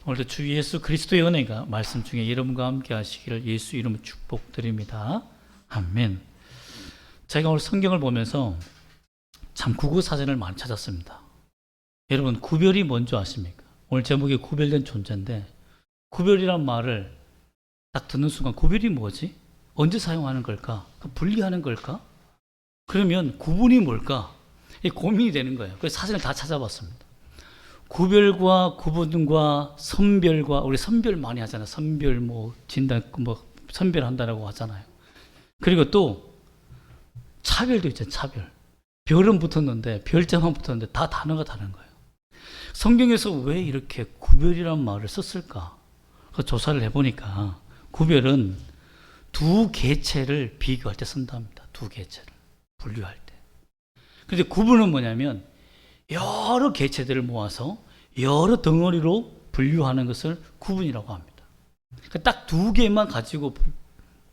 오늘도 주 예수 그리스도의 은혜가 말씀 중에 여러분과 함께 하시기를 예수 이름으로 축복드립니다. 아멘. 제가 오늘 성경을 보면서 참 국어사전을 많이 찾았습니다. 여러분, 구별이 뭔지 아십니까? 오늘 제목이 구별된 존재인데, 구별이란 말을 딱 듣는 순간 구별이 뭐지? 언제 사용하는 걸까? 분리하는 걸까? 그러면 구분이 뭘까? 고민이 되는 거예요. 그래서 사전을 다 찾아봤습니다. 구별과 구분과 선별과, 우리 선별 많이 하잖아요. 선별 진단 선별한다라고 하잖아요. 그리고 또 차별도 있잖아요. 차별. 별은 붙었는데, 별자만 붙었는데 다 단어가 다른 거예요. 성경에서 왜 이렇게 구별이란 말을 썼을까? 그 조사를 해보니까 구별은 두 개체를 비교할 때 쓴답니다. 두 개체를 분류할 때. 그런데 구분은 뭐냐면 여러 개체들을 모아서 여러 덩어리로 분류하는 것을 구분이라고 합니다. 딱 두 개만 가지고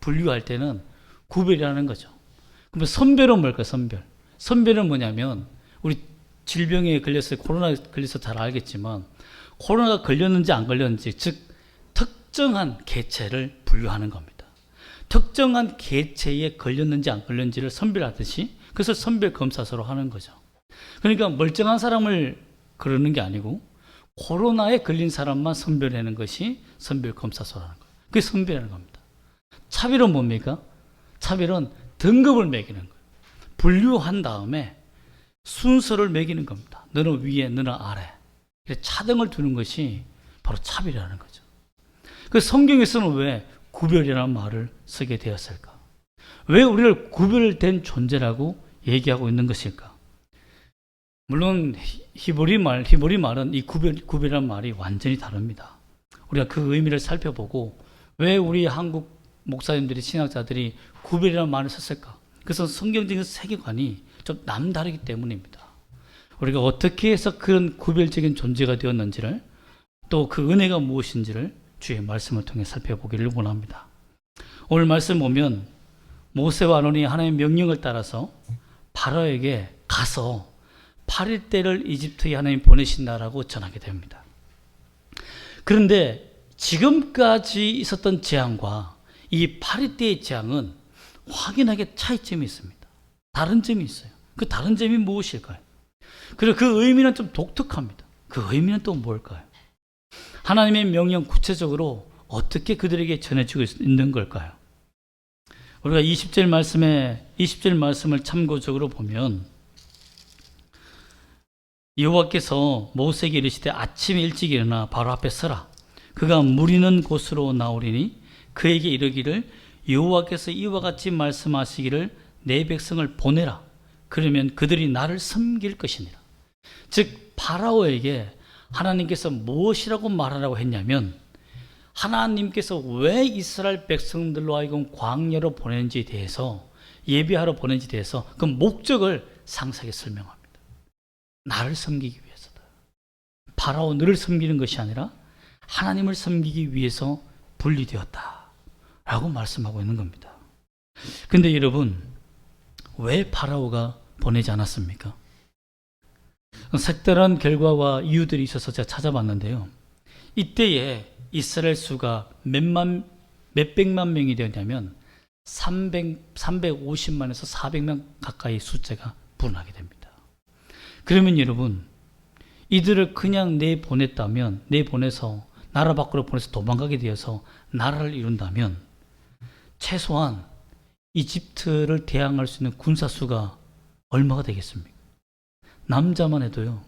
분류할 때는 구별이라는 거죠. 그러면 선별은 뭘까요? 선별. 선별은 뭐냐면, 우리 질병에 걸렸어요. 코로나 걸려서 잘 알겠지만, 코로나가 걸렸는지 안 걸렸는지, 즉 특정한 개체를 분류하는 겁니다. 특정한 개체에 걸렸는지 안 걸렸는지를 선별하듯이, 그래서 선별 검사서로 하는 거죠. 그러니까 멀쩡한 사람을 그러는 게 아니고 코로나에 걸린 사람만 선별하는 것이 선별 검사서라는 거예요. 그게 선별하는 겁니다. 차별은 뭡니까? 차별은 등급을 매기는 거예요. 분류한 다음에 순서를 매기는 겁니다. 너는 위에, 너는 아래. 차등을 두는 것이 바로 차별이라는 거죠. 그 성경에서는 왜 구별이라는 말을 쓰게 되었을까? 왜 우리를 구별된 존재라고 얘기하고 있는 것일까? 물론 히브리 말은 이 구별이라는 말이 완전히 다릅니다. 우리가 그 의미를 살펴보고 왜 우리 한국 목사님들이, 신학자들이 구별이라는 말을 썼을까? 그래서 성경적인 세계관이 좀 남다르기 때문입니다. 우리가 어떻게 해서 그런 구별적인 존재가 되었는지를, 또 그 은혜가 무엇인지를 주의 말씀을 통해 살펴보기를 원합니다. 오늘 말씀 보면 모세와 아론이 하나님의 명령을 따라서 파라오에게 가서 8일대를 이집트에 하나님 보내신다라고 전하게 됩니다. 그런데 지금까지 있었던 재앙과 이 8일대의 재앙은 확연하게 차이점이 있습니다. 다른 점이 있어요. 그 다른 점이 무엇일까요? 그리고 그 의미는 좀 독특합니다. 그 의미는 또 뭘까요? 하나님의 명령 구체적으로 어떻게 그들에게 전해지고 있는 걸까요? 우리가 20절 말씀을 참고적으로 보면, 여호와께서 모세에게 이르시되 아침에 일찍 일어나 바로 앞에 서라. 그가 물 있는 곳으로 나오리니 그에게 이르기를 여호와께서 이와 같이 말씀하시기를 내 백성을 보내라. 그러면 그들이 나를 섬길 것이니라. 즉 파라오에게 하나님께서 무엇이라고 말하라고 했냐면, 하나님께서 왜 이스라엘 백성들로 하여금 광야로 보낸지에 대해서, 예비하러 보낸지에 대해서 그 목적을 상세하게 설명합니다. 나를 섬기기 위해서다. 파라오 너를 섬기는 것이 아니라 하나님을 섬기기 위해서 분리되었다 라고 말씀하고 있는 겁니다. 근데 여러분, 왜 파라오가 보내지 않았습니까? 색다른 결과와 이유들이 있어서 제가 찾아봤는데요. 이때에 이스라엘 수가 몇백만 명이 되었냐면 350만에서 400만 가까이 숫자가 불어나게 됩니다. 그러면 여러분, 이들을 그냥 내보내서 나라 밖으로 보내서 도망가게 되어서 나라를 이룬다면 최소한 이집트를 대항할 수 있는 군사수가 얼마가 되겠습니까? 남자만 해도요,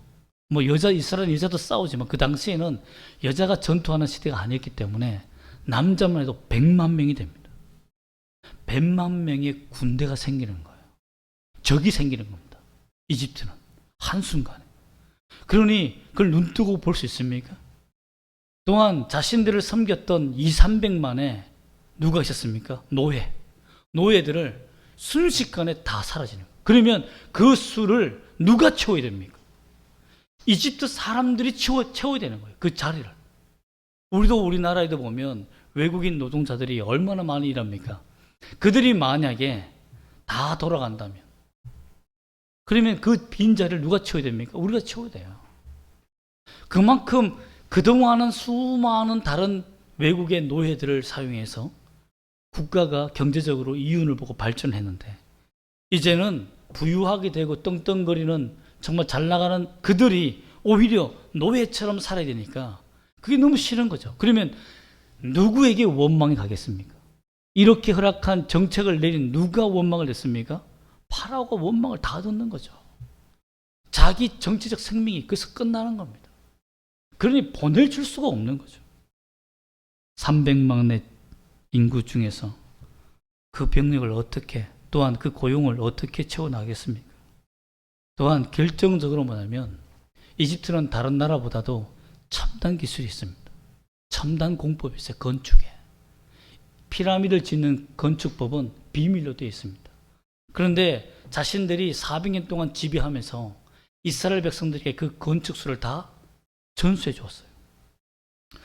이스라엘 여자도 싸우지만 그 당시에는 여자가 전투하는 시대가 아니었기 때문에 남자만 해도 100만 명이 됩니다. 100만 명의 군대가 생기는 거예요. 적이 생기는 겁니다. 이집트는 한순간에. 그러니 그걸 눈뜨고 볼 수 있습니까? 또한 자신들을 섬겼던 200~300만에 누가 있었습니까? 노예들을 순식간에 다 사라지는 거예요. 그러면 그 수를 누가 채워야 됩니까? 이집트 사람들이 채워야 되는 거예요. 그 자리를. 우리나라에도 보면 외국인 노동자들이 얼마나 많이 일합니까? 그들이 만약에 다 돌아간다면, 그러면 그 빈자리를 누가 채워야 됩니까? 우리가 채워야 돼요. 그만큼 그동안은 수많은 다른 외국의 노예들을 사용해서 국가가 경제적으로 이윤을 보고 발전했는데, 이제는 부유하게 되고 떵떵거리는 정말 잘 나가는 그들이 오히려 노예처럼 살아야 되니까 그게 너무 싫은 거죠. 그러면 누구에게 원망이 가겠습니까? 이렇게 허락한 정책을 내린 누가 원망을 했습니까? 파라오가 원망을 다 듣는 거죠. 자기 정치적 생명이 거기서 끝나는 겁니다. 그러니 보내줄 수가 없는 거죠. 300만 내 인구 중에서 그 병력을 어떻게, 또한 그 고용을 어떻게 채워나가겠습니까? 또한 결정적으로 뭐냐면 이집트는 다른 나라보다도 첨단 기술이 있습니다. 첨단 공법이 있어요. 건축에. 피라미드를 짓는 건축법은 비밀로 되어 있습니다. 그런데 자신들이 400년 동안 지배하면서 이스라엘 백성들에게 그 건축술을 다 전수해 주었어요.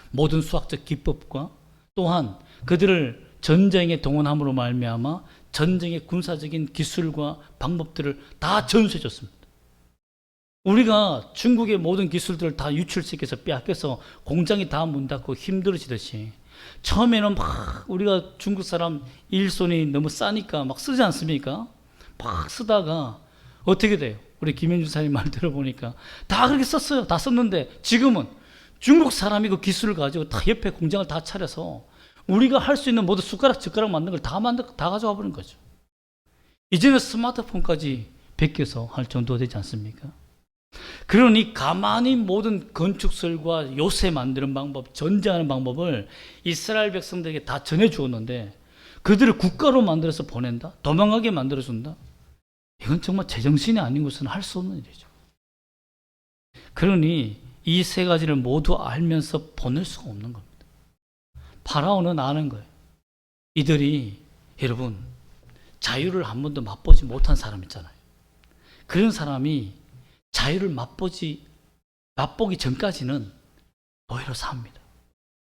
모든 수학적 기법과 또한 그들을 전쟁에 동원함으로 말미암아 전쟁의 군사적인 기술과 방법들을 다 전수해 줬습니다. 우리가 중국의 모든 기술들을 다 유출시켜서 빼앗겨서 공장이 다 문 닫고 힘들어지듯이 처음에는 막 우리가 중국 사람 일손이 너무 싸니까 막 쓰지 않습니까? 막 쓰다가 어떻게 돼요? 우리 김현주 사님 말 들어보니까 다 그렇게 썼어요. 다 썼는데 지금은 중국 사람이 그 기술을 가지고 다 옆에 공장을 다 차려서 우리가 할 수 있는 모든 숟가락, 젓가락 만든 걸 다 가져와 버린 거죠. 이제는 스마트폰까지 베껴서 할 정도 되지 않습니까? 그러니 가만히 모든 건축설과 요새 만드는 방법, 전쟁하는 방법을 이스라엘 백성들에게 다 전해 주었는데 그들을 국가로 만들어서 보낸다? 도망가게 만들어준다? 이건 정말 제정신이 아닌 것은 할 수 없는 일이죠. 그러니 이 세 가지를 모두 알면서 보낼 수가 없는 겁니다. 파라오는 아는 거예요. 이들이, 여러분, 자유를 한 번도 맛보지 못한 사람 있잖아요. 그런 사람이 자유를 맛보기 전까지는 노예로 삽니다.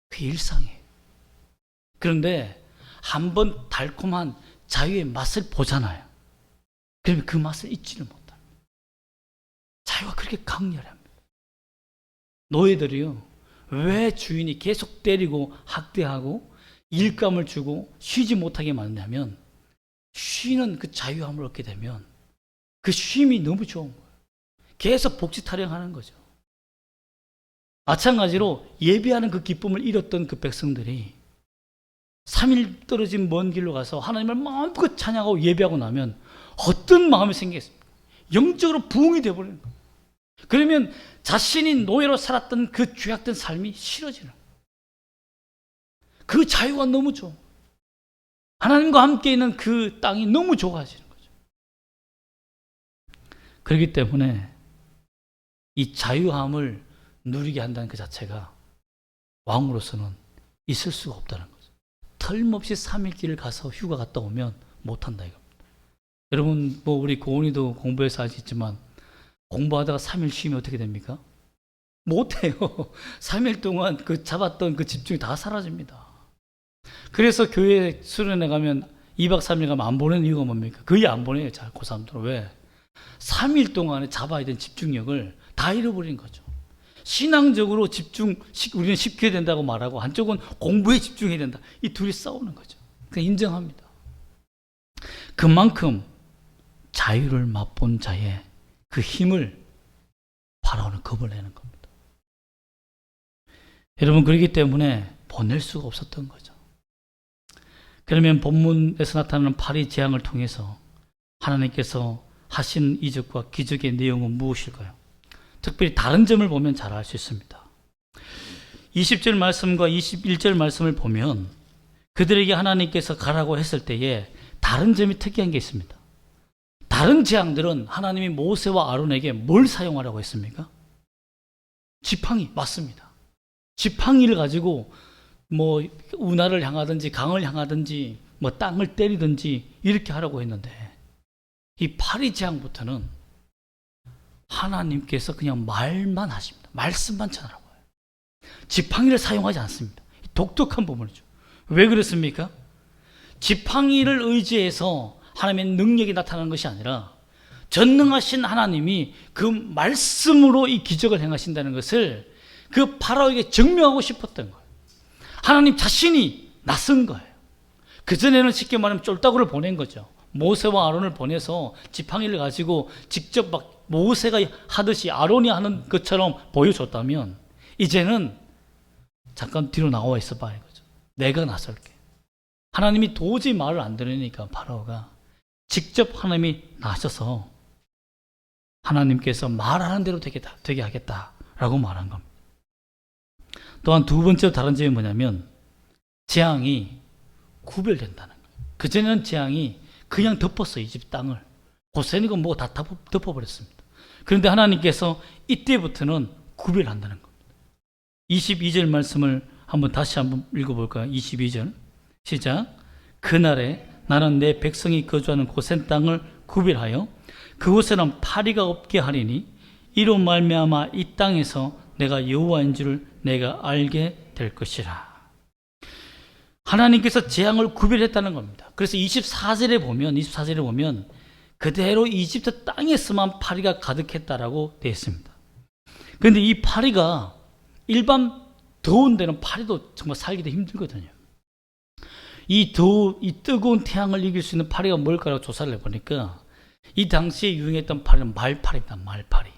그게 일상이에요. 그런데 한 번 달콤한 자유의 맛을 보잖아요. 그러면 그 맛을 잊지를 못합니다. 자유가 그렇게 강렬합니다. 노예들이요, 왜 주인이 계속 때리고 학대하고 일감을 주고 쉬지 못하게 만드냐면, 쉬는 그 자유함을 얻게 되면 그 쉼이 너무 좋은 거예요. 계속 복지 타령하는 거죠. 마찬가지로 예배하는 그 기쁨을 잃었던 그 백성들이 3일 떨어진 먼 길로 가서 하나님을 마음껏 찬양하고 예배하고 나면 어떤 마음이 생기겠습니까? 영적으로 부흥이 되어버리는 거예요. 그러면 자신이 노예로 살았던 그 죄악된 삶이 싫어지는 거예요. 그 자유가 너무 좋아. 하나님과 함께 있는 그 땅이 너무 좋아지는 거죠. 그렇기 때문에 이 자유함을 누리게 한다는 그 자체가 왕으로서는 있을 수가 없다는 거죠. 털없이 3일 길을 가서 휴가 갔다 오면 못한다 이겁니다. 여러분, 뭐 우리 고은이도 공부해서 아시겠지만 공부하다가 3일 쉬면 어떻게 됩니까? 못해요. 3일 동안 그 잡았던 그 집중이 다 사라집니다. 그래서 교회 수련회 가면 2박 3일 가면 안 보내는 이유가 뭡니까? 거의 안 보내요. 잘 고3들은. 왜? 3일 동안에 잡아야 된 집중력을 다 잃어버린 거죠. 신앙적으로 우리는 시켜야 된다고 말하고 한쪽은 공부에 집중해야 된다. 이 둘이 싸우는 거죠. 그냥 인정합니다. 그만큼 자유를 맛본 자의 그 힘을 파라오는 겁을 내는 겁니다. 여러분, 그렇기 때문에 보낼 수가 없었던 거죠. 그러면 본문에서 나타나는 파리 재앙을 통해서 하나님께서 하신 이적과 기적의 내용은 무엇일까요? 특별히 다른 점을 보면 잘 알 수 있습니다. 20절 말씀과 21절 말씀을 보면 그들에게 하나님께서 가라고 했을 때에 다른 점이 특이한 게 있습니다. 다른 재앙들은 하나님이 모세와 아론에게 뭘 사용하라고 했습니까? 지팡이, 맞습니다. 지팡이를 가지고 뭐 운하를 향하든지 강을 향하든지 뭐 땅을 때리든지 이렇게 하라고 했는데, 이 파리 재앙부터는 하나님께서 그냥 말만 하십니다. 말씀만 전하라고 해요. 지팡이를 사용하지 않습니다. 독특한 부분이죠. 왜 그렇습니까? 지팡이를 의지해서 하나님의 능력이 나타나는 것이 아니라 전능하신 하나님이 그 말씀으로 이 기적을 행하신다는 것을 그 파라오에게 증명하고 싶었던 거예요. 하나님 자신이 나선 거예요. 그전에는 쉽게 말하면 쫄따구를 보낸 거죠. 모세와 아론을 보내서 지팡이를 가지고 직접 막 모세가 하듯이 아론이 하는 것처럼 보여줬다면, 이제는 잠깐 뒤로 나와 있어봐 이거죠. 내가 나설게. 하나님이 도저히 말을 안 들으니까 파라오가 직접 하나님이 나셔서 하나님께서 말하는 대로 되게 하겠다라고 말한 겁니다. 또한 두 번째 다른 점이 뭐냐면, 재앙이 구별된다는 거예요. 그전에는 재앙이 그냥 덮었어요. 이집 땅을. 고센이고 뭐고 다 덮어버렸습니다. 그런데 하나님께서 이때부터는 구별한다는 겁니다. 22절 말씀을 다시 한번 읽어볼까요? 22절 시작. 그날에 나는 내 백성이 거주하는 고센 땅을 구별하여 그곳에는 파리가 없게 하리니 이로 말미암아 이 땅에서 내가 여호와인 줄 내가 알게 될 것이라. 하나님께서 재앙을 구별했다는 겁니다. 그래서 24절에 보면 그대로 이집트 땅에서만 파리가 가득했다라고 되어 있습니다. 그런데 이 파리가 일반 더운 데는 파리도 정말 살기도 힘들거든요. 이 뜨거운 태양을 이길 수 있는 파리가 뭘까라고 조사를 해보니까 이 당시에 유행했던 파리는 말파리입니다. 말파리.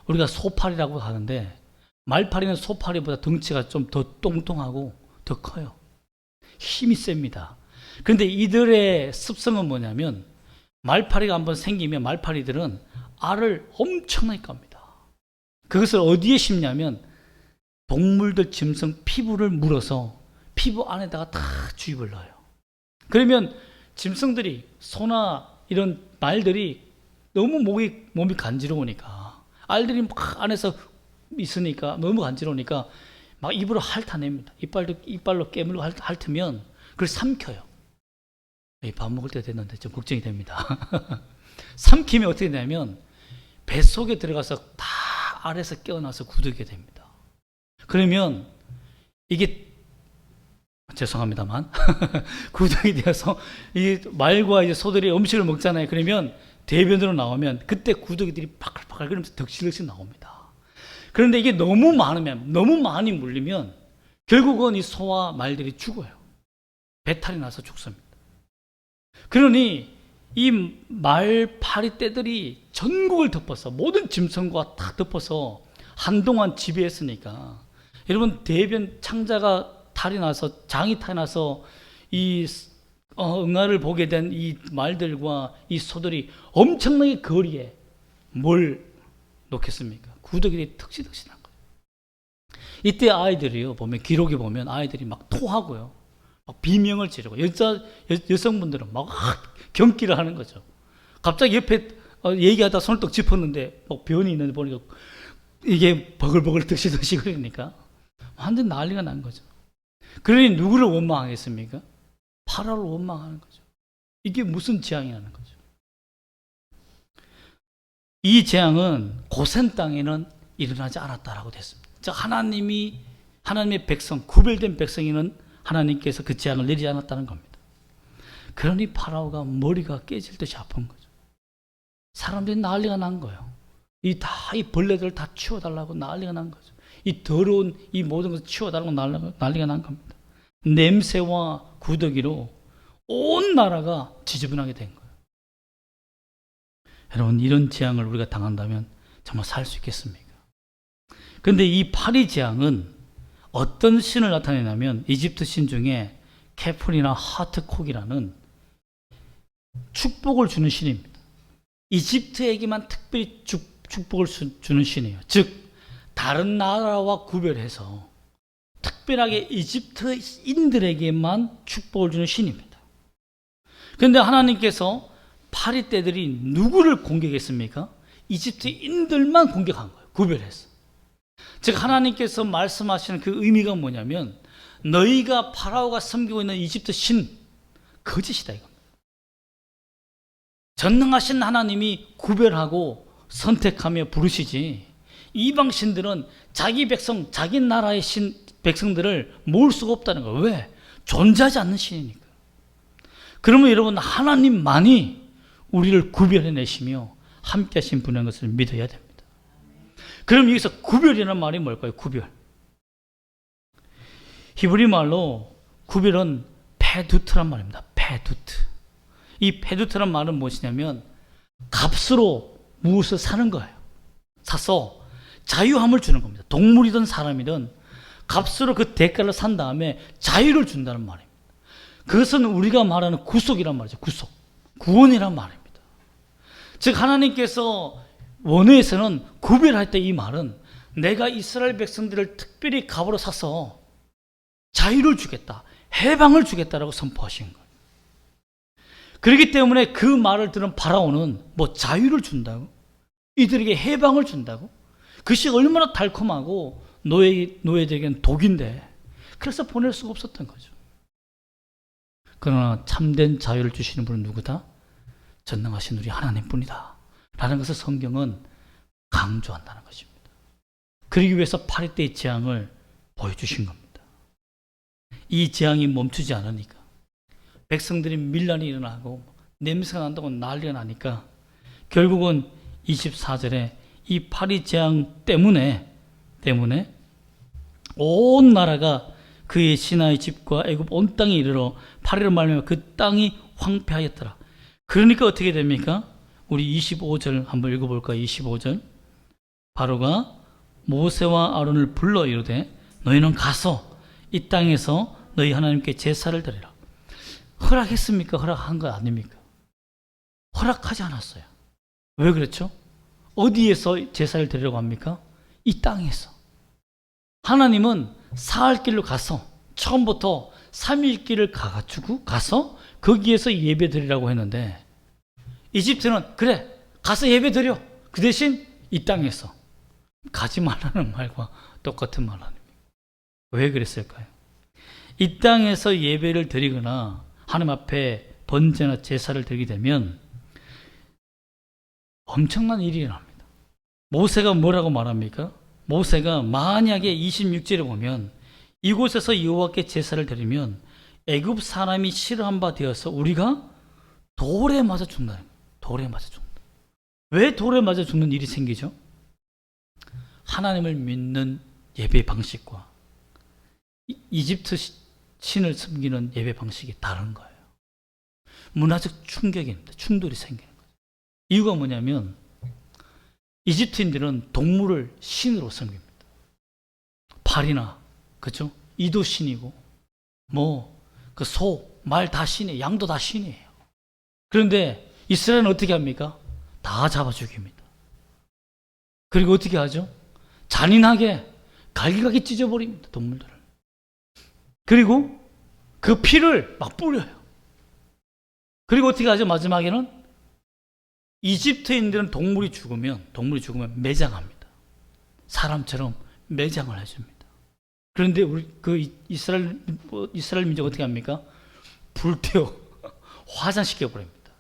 우리가 소파리라고 하는데, 말파리는 소파리보다 덩치가 좀 더 똥똥하고 더 커요. 힘이 셉니다. 그런데 이들의 습성은 뭐냐면, 말파리가 한번 생기면 말파리들은 알을 엄청나게 깝니다. 그것을 어디에 심냐면 동물들 짐승 피부를 물어서 피부 안에다가 다 주입을 넣어요. 그러면 짐승들이, 소나 이런 말들이 너무 몸이 간지러우니까, 알들이 막 안에서 있으니까 너무 간지러우니까 막 입으로 핥아냅니다. 이빨로 깨물고 핥으면 그걸 삼켜요. 밥 먹을 때 됐는데 좀 걱정이 됩니다. 삼키면 어떻게 되냐면 뱃속에 들어가서 다 알에서 깨어나서 굳게 됩니다. 그러면 이게, 죄송합니다만 구덩이 되어서 이 말과 이제 소들이 음식을 먹잖아요. 그러면 대변으로 나오면 그때 구더기들이 파글파글 그러면서 덕실덕실 나옵니다. 그런데 이게 너무 많이 물리면 결국은 이 소와 말들이 죽어요. 배탈이 나서 죽습니다. 그러니 이 말파리 떼들이 전국을 덮어서, 모든 짐승과 다 덮어서 한동안 지배했으니까, 여러분 대변 창자가 탈이 나서, 장이 탈이 나서 이 응아를 보게 된 이 말들과 이 소들이 엄청나게 거리에 뭘 놓겠습니까? 구더기들이 득실득실한 거예요. 이때 아이들이요, 기록에 보면 아이들이 막 토하고요, 막 비명을 지르고, 여성분들은 막 경기를 하는 거죠. 갑자기 옆에 얘기하다 손을 떡 짚었는데 막 변이 있는데 보니까 이게 버글버글 득실득실 그러니까 완전 난리가 난 거죠. 그러니 누구를 원망하겠습니까? 파라오를 원망하는 거죠. 이게 무슨 재앙이라는 거죠. 이 재앙은 고센 땅에는 일어나지 않았다라고 됐습니다. 즉 하나님의 백성, 구별된 백성에는 하나님께서 그 재앙을 내리지 않았다는 겁니다. 그러니 파라오가 머리가 깨질 듯이 아픈 거죠. 사람들이 난리가 난 거예요. 이 벌레들 다 치워달라고 난리가 난 거죠. 이 더러운 이 모든 것을 치워달라고 난리가 난 겁니다. 냄새와 구더기로 온 나라가 지저분하게 된 거예요. 여러분, 이런 재앙을 우리가 당한다면 정말 살 수 있겠습니까? 그런데 이 파리 재앙은 어떤 신을 나타내냐면 이집트 신 중에 케풀이나 하트콕이라는 축복을 주는 신입니다. 이집트에게만 특별히 축복을 주는 신이에요. 즉 다른 나라와 구별해서 특별하게 이집트인들에게만 축복을 주는 신입니다. 그런데 하나님께서 파리 떼들이 누구를 공격했습니까? 이집트인들만 공격한 거예요. 구별해서. 즉 하나님께서 말씀하시는 그 의미가 뭐냐면, 너희가 파라오가 섬기고 있는 이집트 신 거짓이다 이겁니다. 전능하신 하나님이 구별하고 선택하며 부르시지, 이방 신들은 자기 백성, 자기 나라의 백성들을 모을 수가 없다는 거예요. 왜? 존재하지 않는 신이니까. 그러면 여러분, 하나님만이 우리를 구별해내시며 함께 하신 분인 것을 믿어야 됩니다. 그럼 여기서 구별이라는 말이 뭘까요? 구별. 히브리 말로 구별은 페두트란 말입니다. 페두트. 이 페두트란 말은 무엇이냐면 값으로 무엇을 사는 거예요. 사서 자유함을 주는 겁니다. 동물이든 사람이든 값으로 그 대가를 산 다음에 자유를 준다는 말입니다. 그것은 우리가 말하는 구속이란 말이죠. 구속. 구원이란 말입니다. 즉 하나님께서 원어에서는 구별할 때 이 말은 내가 이스라엘 백성들을 특별히 값으로 사서 자유를 주겠다, 해방을 주겠다라고 선포하신 거예요. 그렇기 때문에 그 말을 들은 파라오는 뭐 자유를 준다고, 이들에게 해방을 준다고, 그것이 얼마나 달콤하고 노예들에게는 독인데 그래서 보낼 수가 없었던 거죠. 그러나 참된 자유를 주시는 분은 누구다? 전능하신 우리 하나님뿐이다 라는 것을 성경은 강조한다는 것입니다. 그러기 위해서 파리떼의 재앙을 보여주신 겁니다. 이 재앙이 멈추지 않으니까 백성들이 밀란이 일어나고 냄새가 난다고 난리가 나니까 결국은 24절에 이 파리 재앙 때문에 온 나라가 그의 신하의 집과 애굽 온 땅에 이르러 파리로 말미암아 그 땅이 황폐하였더라. 그러니까 어떻게 됩니까? 우리 25절 한번 읽어볼까요? 25절. 바로가 모세와 아론을 불러 이르되 너희는 가서 이 땅에서 너희 하나님께 제사를 드리라. 허락했습니까? 허락한 거 아닙니까? 허락하지 않았어요. 왜 그렇죠? 어디에서 제사를 드리라고 합니까? 이 땅에서. 하나님은 사흘 길로 가서 처음부터 3일 길을 가서 거기에서 예배 드리라고 했는데 이집트는 그래 가서 예배 드려. 그 대신 이 땅에서 가지 말라는 말과 똑같은 말 아닙니까? 왜 그랬을까요? 이 땅에서 예배를 드리거나 하나님 앞에 번제나 제사를 드리게 되면 엄청난 일이 일어납니다. 모세가 뭐라고 말합니까? 모세가 만약에 26절에 보면 이곳에서 여호와께 제사를 드리면 애굽 사람이 싫어한 바 되어서 우리가 돌에 맞아 죽는다는 거예요. 돌에 맞아 죽는다. 왜 돌에 맞아 죽는 일이 생기죠? 하나님을 믿는 예배 방식과 이집트 신을 섬기는 예배 방식이 다른 거예요. 문화적 충격입니다. 충돌이 생기는 거예요. 이유가 뭐냐면 이집트인들은 동물을 신으로 섬깁니다. 발이나 그죠? 이도 신이고 그 소, 말 다 신이에요. 양도 다 신이에요. 그런데 이스라엘은 어떻게 합니까? 다 잡아 죽입니다. 그리고 어떻게 하죠? 잔인하게 갈기갈기 찢어버립니다. 동물들을. 그리고 그 피를 막 뿌려요. 그리고 어떻게 하죠? 마지막에는 이집트인들은 동물이 죽으면 매장합니다. 사람처럼 매장을 해줍니다. 그런데 우리 그 이스라엘 민족 어떻게 합니까? 불태워 화장시켜 버립니다.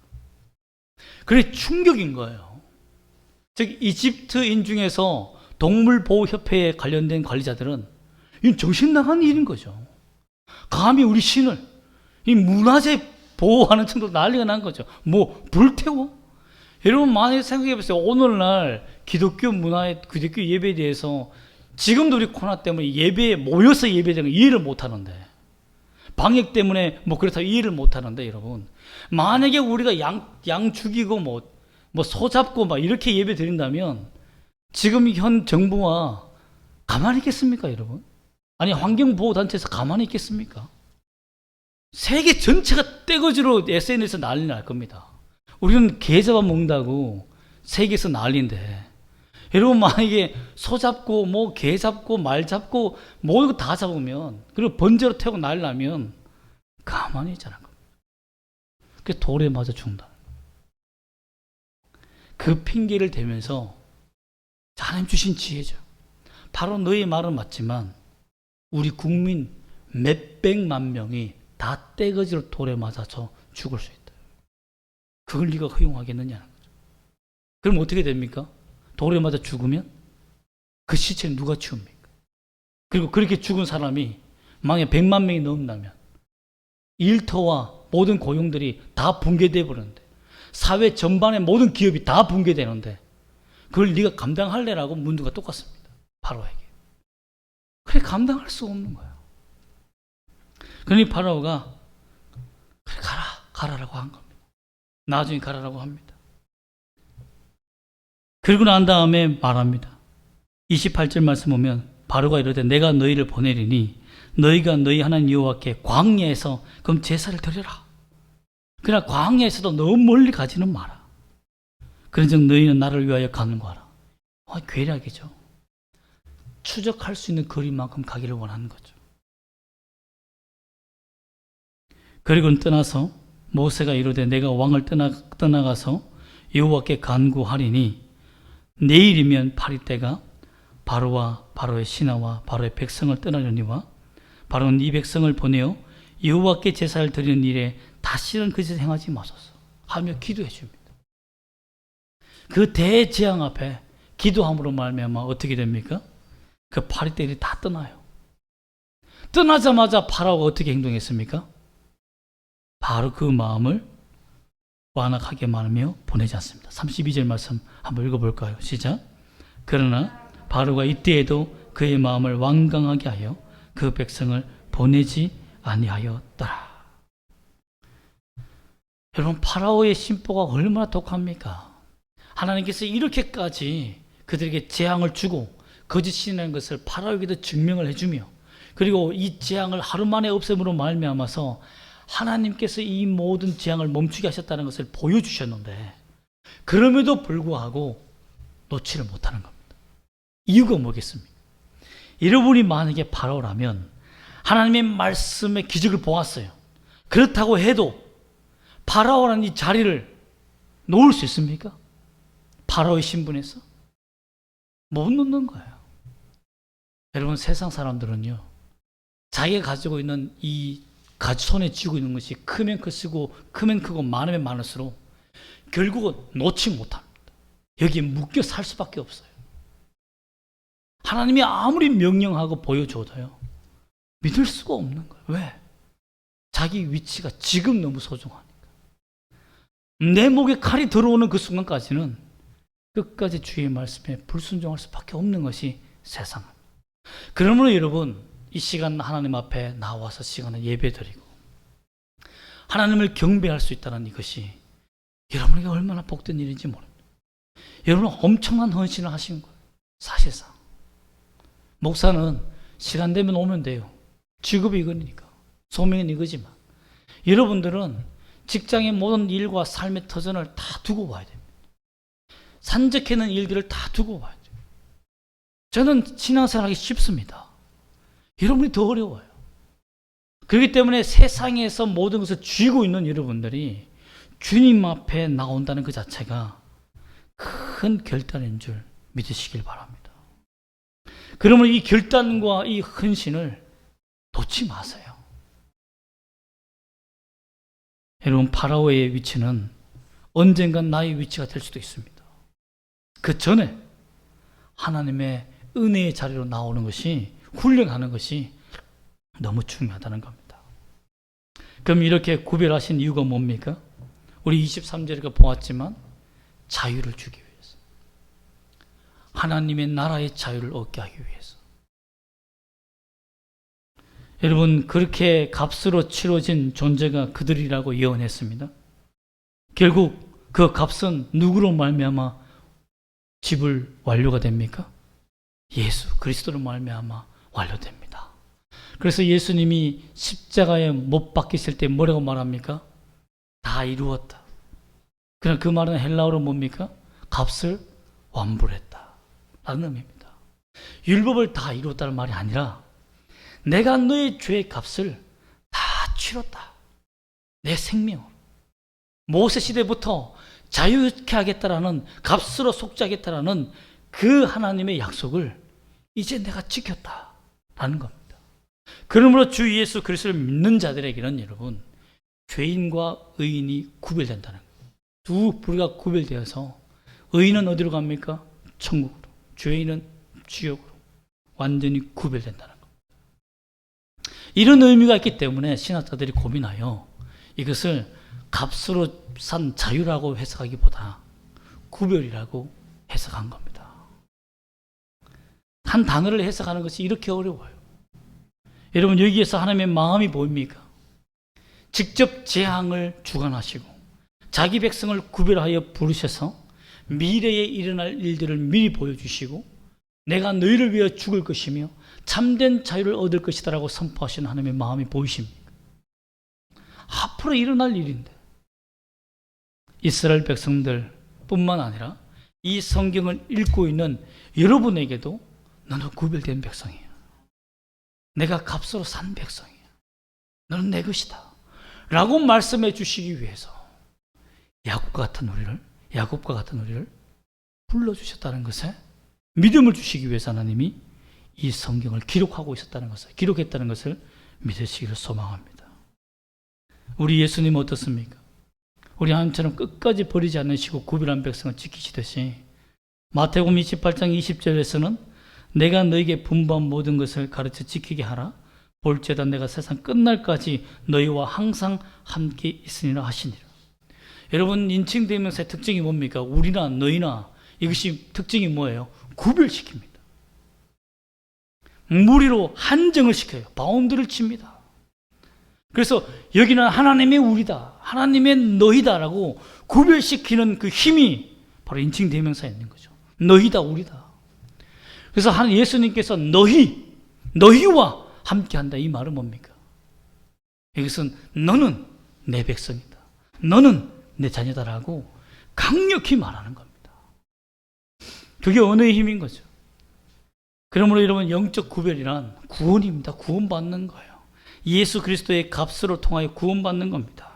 그게 충격인 거예요. 즉 이집트인 중에서 동물보호협회에 관련된 관리자들은 이건 정신 나간 일인 거죠. 감히 우리 신을 이 문화재 보호하는 정도로 난리가 난 거죠. 불태워? 여러분 많이 생각해 보세요. 오늘날 기독교 문화의 기독교 예배에 대해서 지금도 우리 코로나 때문에 예배에 모여서 예배되는 거 이해를 못 하는데, 방역 때문에 그렇다고 이해를 못 하는데, 여러분 만약에 우리가 양 죽이고 소 잡고 이렇게 예배 드린다면 지금 현 정부와 가만히 있겠습니까, 여러분? 아니 환경보호단체에서 가만히 있겠습니까? 세계 전체가 떼거지로 SNS에서 난리 날 겁니다. 우리는 개 잡아먹는다고 세계에서 난리인데, 여러분 만약에 소 잡고 개 잡고 말 잡고 모든 거 다 잡으면, 그리고 번제로 태우고 난리 나면 가만히 있잖아요. 그래서 돌에 맞아 죽는다. 그 핑계를 대면서 하나님 주신 지혜죠. 바로 너희 말은 맞지만 우리 국민 몇백만 명이 다 떼거지로 돌에 맞아서 죽을 수 있다. 그걸 네가 허용하겠느냐는 거죠. 그럼 어떻게 됩니까? 돌에 맞아 죽으면 그 시체는 누가 치웁니까? 그리고 그렇게 죽은 사람이 만약에 100만 명이 넘는다면 일터와 모든 고용들이 다 붕괴되어 버리는데, 사회 전반의 모든 기업이 다 붕괴되는데, 그걸 네가 감당할래라고 문두가 똑같습니다. 바로에게. 그래 감당할 수 없는 거예요. 그러니 바로가 그래 가라라고 한 겁니다. 나중에 가라라고 합니다. 그리고 난 다음에 말합니다. 28절 말씀 보면 바로가 이르되 내가 너희를 보내리니 너희가 너희 하나님 여호와께 광야에서 그럼 제사를 드려라. 그러나 광야에서도 너무 멀리 가지는 마라. 그런즉 너희는 나를 위하여 간구하라. 괴략이죠. 추적할 수 있는 거리만큼 가기를 원하는 거죠. 그리고는 떠나서 모세가 이르되 내가 왕을 떠나가서 여호와께 간구하리니 내일이면 8일때가 바로와 바로의 신하와 바로의 백성을 떠나려니와 바로는 이 백성을 보내어 여호와께 제사를 드리는 일에 다시는 그 짓을 행하지 마소서 하며 기도해 줍니다. 그 대재앙 앞에 기도함으로 말미암아 어떻게 됩니까? 그 8일때들이 다 떠나요. 떠나자마자 바로가 어떻게 행동했습니까? 바로 그 마음을 완악하게 말하며 보내지 않습니다. 32절 말씀 한번 읽어볼까요? 시작. 그러나 바로가 이때에도 그의 마음을 완강하게 하여 그 백성을 보내지 아니하였더라. 여러분 파라오의 심보가 얼마나 독합니까? 하나님께서 이렇게까지 그들에게 재앙을 주고 거짓이라는 것을 파라오에게도 증명을 해주며 그리고 이 재앙을 하루 만에 없앰으로 말미암아서 하나님께서 이 모든 재앙을 멈추게 하셨다는 것을 보여주셨는데 그럼에도 불구하고 놓지를 못하는 겁니다. 이유가 뭐겠습니까? 여러분이 만약에 바로라면 하나님의 말씀의 기적을 보았어요. 그렇다고 해도 바라오라는 이 자리를 놓을 수 있습니까? 바로의 신분에서? 못 놓는 거예요. 여러분 세상 사람들은요 자기가 가지고 있는 이 손에 쥐고 있는 것이 크면 크고 크면 크고 많으면 많을수록 결국은 놓지 못합니다. 여기에 묶여 살 수밖에 없어요. 하나님이 아무리 명령하고 보여줘도요 믿을 수가 없는 거예요. 왜? 자기 위치가 지금 너무 소중하니까. 내 목에 칼이 들어오는 그 순간까지는 끝까지 주의 말씀에 불순종할 수밖에 없는 것이 세상입니다. 그러므로 여러분 이 시간 하나님 앞에 나와서 시간을 예배드리고 하나님을 경배할 수 있다는 이것이 여러분에게 얼마나 복된 일인지 모릅니다. 여러분은 엄청난 헌신을 하신 거예요. 사실상 목사는 시간 되면 오면 돼요. 직업이 이거니까 소명은 이거지만 여러분들은 직장의 모든 일과 삶의 터전을 다 두고 와야 됩니다. 산적해는 일들을 다 두고 와야 돼요. 저는 신앙생활하기 쉽습니다. 여러분이 더 어려워요. 그렇기 때문에 세상에서 모든 것을 쥐고 있는 여러분들이 주님 앞에 나온다는 그 자체가 큰 결단인 줄 믿으시길 바랍니다. 그러면 이 결단과 이 헌신을 놓지 마세요. 여러분 파라오의 위치는 언젠간 나의 위치가 될 수도 있습니다. 그 전에 하나님의 은혜의 자리로 나오는 것이 훈련하는 것이 너무 중요하다는 겁니다. 그럼 이렇게 구별하신 이유가 뭡니까? 우리 23절에 보았지만 자유를 주기 위해서 하나님의 나라의 자유를 얻게 하기 위해서 여러분 그렇게 값으로 치러진 존재가 그들이라고 예언했습니다. 결국 그 값은 누구로 말미암아 지불 완료가 됩니까? 예수 그리스도로 말미암아 완료됩니다. 그래서 예수님이 십자가에 못 박히실 때 뭐라고 말합니까? 다 이루었다. 그러나 그 말은 헬라어로 뭡니까? 값을 완불했다 라는 의미입니다. 율법을 다 이루었다는 말이 아니라 내가 너의 죄의 값을 다 치렀다. 내 생명으로. 모세 시대부터 자유케 하겠다라는 값으로 속죄하겠다라는 그 하나님의 약속을 이제 내가 지켰다라는 겁니다. 그러므로 주 예수 그리스도를 믿는 자들에게는 여러분 죄인과 의인이 구별된다는 거예요. 두 부류가 구별되어서 의인은 어디로 갑니까? 천국으로. 죄인은 지옥으로. 완전히 구별된다는 겁니다. 이런 의미가 있기 때문에 신학자들이 고민하여 이것을 값으로 산 자유라고 해석하기보다 구별이라고 해석한 겁니다. 한 단어를 해석하는 것이 이렇게 어려워요. 여러분, 여기에서 하나님의 마음이 보입니까? 직접 재앙을 주관하시고 자기 백성을 구별하여 부르셔서 미래에 일어날 일들을 미리 보여주시고 내가 너희를 위하여 죽을 것이며 참된 자유를 얻을 것이다 라고 선포하시는 하나님의 마음이 보이십니까? 앞으로 일어날 일인데 이스라엘 백성들 뿐만 아니라 이 성경을 읽고 있는 여러분에게도 너는 구별된 백성이야. 내가 값으로 산 백성이야. 너는 내 것이다 라고 말씀해 주시기 위해서 야곱과 같은 우리를 불러주셨다는 것에 믿음을 주시기 위해서 하나님이 이 성경을 기록했다는 것을 믿으시기를 소망합니다. 우리 예수님은 어떻습니까? 우리 하나님처럼 끝까지 버리지 않으시고 구별한 백성을 지키시듯이 마태복음 28장 20절에서는 내가 너에게 분부한 모든 것을 가르쳐 지키게 하라. 볼지어다 내가 세상 끝날까지 너희와 항상 함께 있으리라 하시니라. 여러분, 인칭 대명사의 특징이 뭡니까? 우리나 너희나 이것이 특징이 뭐예요? 구별시킵니다. 무리로 한정을 시켜요. 바운드를 칩니다. 그래서 여기는 하나님의 우리다, 하나님의 너희다라고 구별시키는 그 힘이 바로 인칭 대명사에 있는 거죠. 너희다, 우리다. 그래서 예수님께서 너희와 함께한다, 이 말은 뭡니까? 이것은 너는 내 백성이다, 너는 내 자녀다라고 강력히 말하는 겁니다. 그게 언어의 힘인 거죠. 그러므로 여러분, 영적 구별이란 구원입니다. 구원받는 거예요. 예수 그리스도의 값으로 통하여 구원받는 겁니다.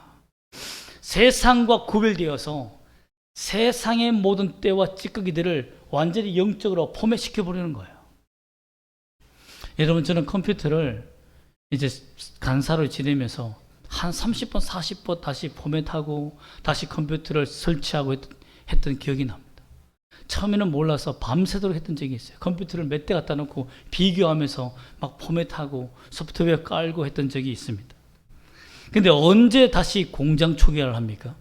세상과 구별되어서 세상의 모든 때와 찌꺼기들을 완전히 영적으로 포맷시켜버리는 거예요. 여러분, 저는 컴퓨터를 이제 간사를 지내면서 한 30번, 40번 다시 포맷하고 다시 컴퓨터를 설치하고 했던 기억이 납니다. 처음에는 몰라서 밤새도록 했던 적이 있어요. 컴퓨터를 몇 대 갖다 놓고 비교하면서 막 포맷하고 소프트웨어 깔고 했던 적이 있습니다. 근데 언제 다시 공장 초기화를 합니까?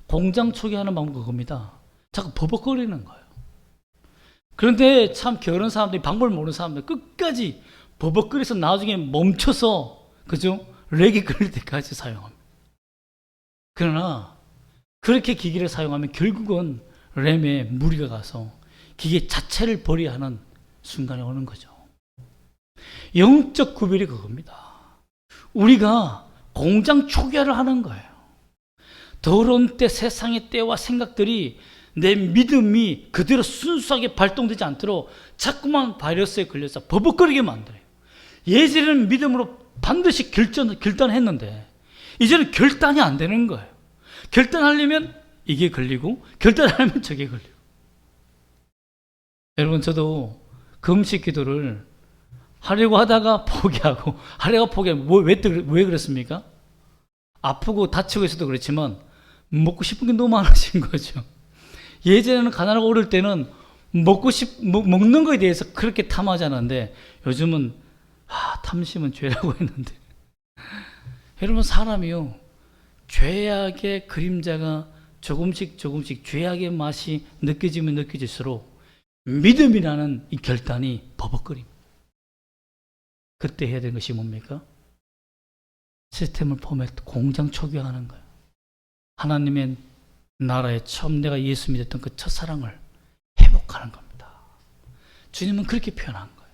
공장 초기화하는 방법은 그겁니다. 자꾸 버벅거리는 거예요. 그런데 참 게으른 사람들이, 방법을 모르는 사람들 끝까지 버벅거려서 나중에 멈춰서, 그죠? 렉이 걸릴 때까지 사용합니다. 그러나 그렇게 기기를 사용하면 결국은 램에 무리가 가서 기계 자체를 버려하는 순간이 오는 거죠. 영적 구별이 그겁니다. 우리가 공장 초기화를 하는 거예요. 더러운 때, 세상의 때와 생각들이 내 믿음이 그대로 순수하게 발동되지 않도록 자꾸만 바이러스에 걸려서 버벅거리게 만들어요. 예전에는 믿음으로 반드시 결단했는데 이제는 결단이 안 되는 거예요. 결단하려면 이게 걸리고 결단하려면 저게 걸리고. 여러분, 저도 금식 기도를 하려고 하다가 포기하고 왜 그렇습니까? 아프고 다치고 있어도 그렇지만 먹고 싶은 게 너무 많아진 거죠. 예전에는 가난하고 어릴 때는 먹는 거에 대해서 그렇게 탐하지 않았는데 요즘은 탐심은 죄라고 했는데 여러분, 사람이요, 죄악의 그림자가 조금씩 죄악의 맛이 느껴지면 느껴질수록 믿음이라는 이 결단이 버벅거립니다. 그때 해야 되는 것이 뭡니까? 시스템을 포맷, 공장 초기화하는 거예요. 하나님의 나라에 처음 내가 예수 믿었던 그 첫사랑을 회복하는 겁니다. 주님은 그렇게 표현한 거예요.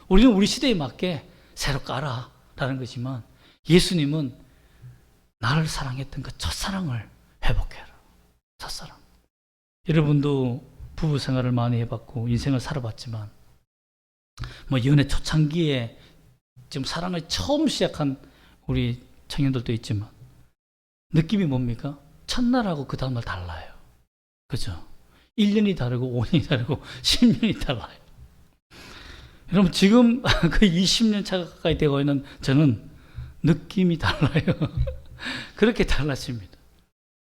우리는 우리 시대에 맞게 새로 깔아라는 거지만 예수님은 나를 사랑했던 그 첫사랑을 회복해라. 첫사랑. 여러분도 부부 생활을 많이 해봤고 인생을 살아봤지만 연애 초창기에 지금 사랑을 처음 시작한 우리 청년들도 있지만 느낌이 뭡니까? 첫날하고 그 다음날 달라요. 그죠? 1년이 다르고 5년이 다르고 10년이 달라요. 여러분, 지금 그 20년 차 가까이 되고 있는 저는 느낌이 달라요. 그렇게 달라집니다.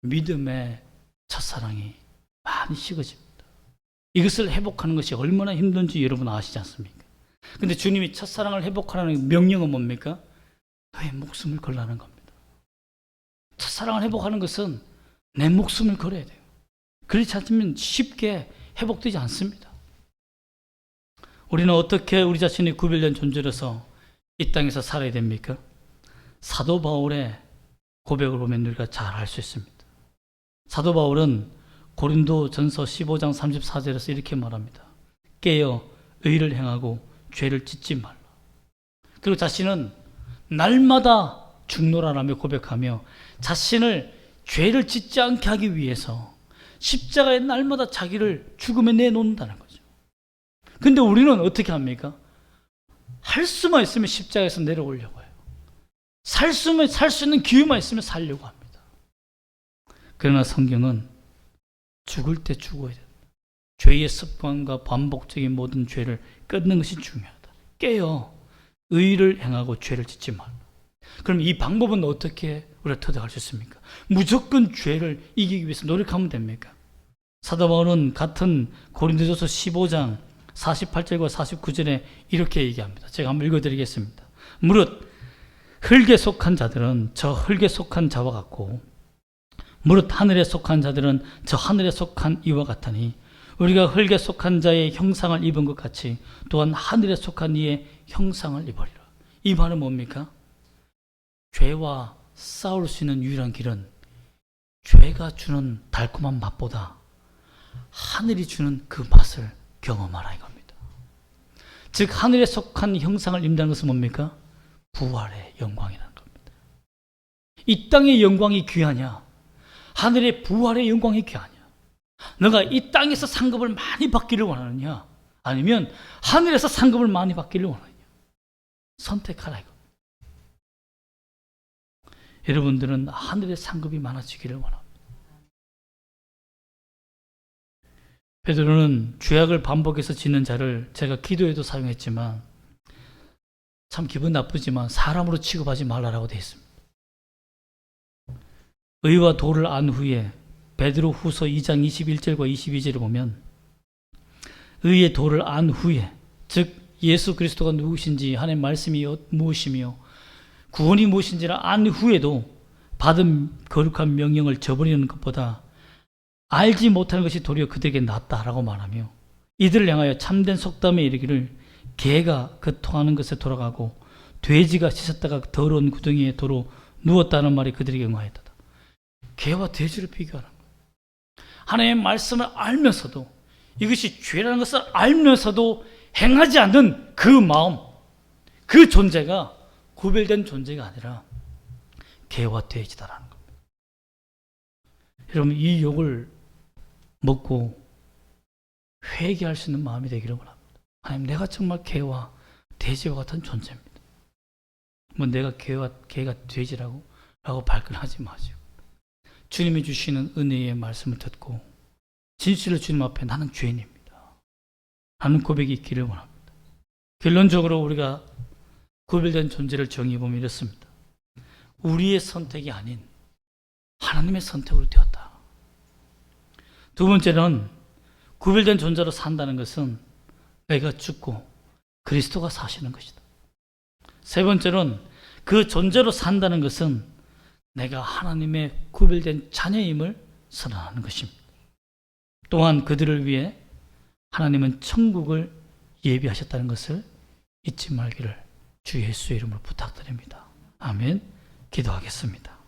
믿음의 첫사랑이 많이 식어집니다. 이것을 회복하는 것이 얼마나 힘든지 여러분 아시지 않습니까? 근데 주님이 첫사랑을 회복하라는 명령은 뭡니까? 너의 목숨을 걸라는 겁니다. 첫사랑을 회복하는 것은 내 목숨을 걸어야 돼요. 그렇지 않으면 쉽게 회복되지 않습니다. 우리는 어떻게 우리 자신이 구별된 존재로서 이 땅에서 살아야 됩니까? 사도 바울의 고백을 보면 우리가 잘 알 수 있습니다. 사도 바울은 고린도 전서 15장 34절에서 이렇게 말합니다. 깨어 의를 행하고 죄를 짓지 말라. 그리고 자신은 날마다 죽노라라며 고백하며 자신을 죄를 짓지 않게 하기 위해서 십자가에 날마다 자기를 죽음에 내놓는다는 거죠. 근데 우리는 어떻게 합니까? 할 수만 있으면 십자가에서 내려오려고 해요. 살 수 있는 기회만 있으면 살려고 합니다. 그러나 성경은 죽을 때 죽어야 된다. 죄의 습관과 반복적인 모든 죄를 끊는 것이 중요하다. 깨어 의를 행하고 죄를 짓지 말라. 그럼 이 방법은 어떻게 우리가 터득할 수 있습니까? 무조건 죄를 이기기 위해서 노력하면 됩니까? 사도 바울은 같은 고린도전서 15장 48절과 49절에 이렇게 얘기합니다. 제가 한번 읽어드리겠습니다. 무릇 흙에 속한 자들은 저 흙에 속한 자와 같고 무릇 하늘에 속한 자들은 저 하늘에 속한 이와 같으니 우리가 흙에 속한 자의 형상을 입은 것 같이 또한 하늘에 속한 이의 형상을 입으리라. 이 말은 뭡니까? 죄와 싸울 수 있는 유일한 길은 죄가 주는 달콤한 맛보다 하늘이 주는 그 맛을 경험하라 이겁니다. 즉 하늘에 속한 형상을 입는다는 것은 뭡니까? 부활의 영광이라는 겁니다. 이 땅의 영광이 귀하냐? 하늘의 부활의 영광이 귀하냐? 너가 이 땅에서 상급을 많이 받기를 원하느냐? 아니면 하늘에서 상급을 많이 받기를 원하느냐? 선택하라 이거. 여러분들은 하늘의 상급이 많아지기를 원합니다. 베드로는 죄악을 반복해서 짓는 자를 제가 기도에도 사용했지만 참 기분 나쁘지만 사람으로 취급하지 말라라고 되어 있습니다. 의와 도를 안 후에 베드로 후서 2장 21절과 22절을 보면 의의 도를 안 후에 즉 예수 그리스도가 누구신지 하나님의 말씀이 무엇이며 구원이 무엇인지를 안 후에도 받은 거룩한 명령을 저버리는 것보다 알지 못하는 것이 도리어 그들에게 낫다라고 말하며 이들을 향하여 참된 속담에 이르기를 개가 그 통하는 것에 돌아가고 돼지가 씻었다가 더러운 구덩이에 도로 누웠다는 말이 그들에게 응하였다. 개와 돼지를 비교하는 거예요. 하나님의 말씀을 알면서도 이것이 죄라는 것을 알면서도 행하지 않는 그 마음, 그 존재가 구별된 존재가 아니라 개와 돼지다라는 겁니다. 여러분 이 욕을 먹고 회개할 수 있는 마음이 되기를 원합니다. 하나님 내가 정말 개와 돼지와 같은 존재입니다. 뭐 내가 개가 돼지라고 발끈하지 마시고 주님이 주시는 은혜의 말씀을 듣고 진실을 주님 앞에 나는 죄인입니다 하는 고백이 있기를 원합니다. 결론적으로 우리가 구별된 존재를 정의해보면 이렇습니다. 우리의 선택이 아닌 하나님의 선택으로 되었다. 두 번째는 구별된 존재로 산다는 것은 내가 죽고 그리스도가 사시는 것이다. 세 번째는 그 존재로 산다는 것은 내가 하나님의 구별된 자녀임을 선언하는 것입니다. 또한 그들을 위해 하나님은 천국을 예비하셨다는 것을 잊지 말기를 주 예수의 이름으로 부탁드립니다. 아멘. 기도하겠습니다.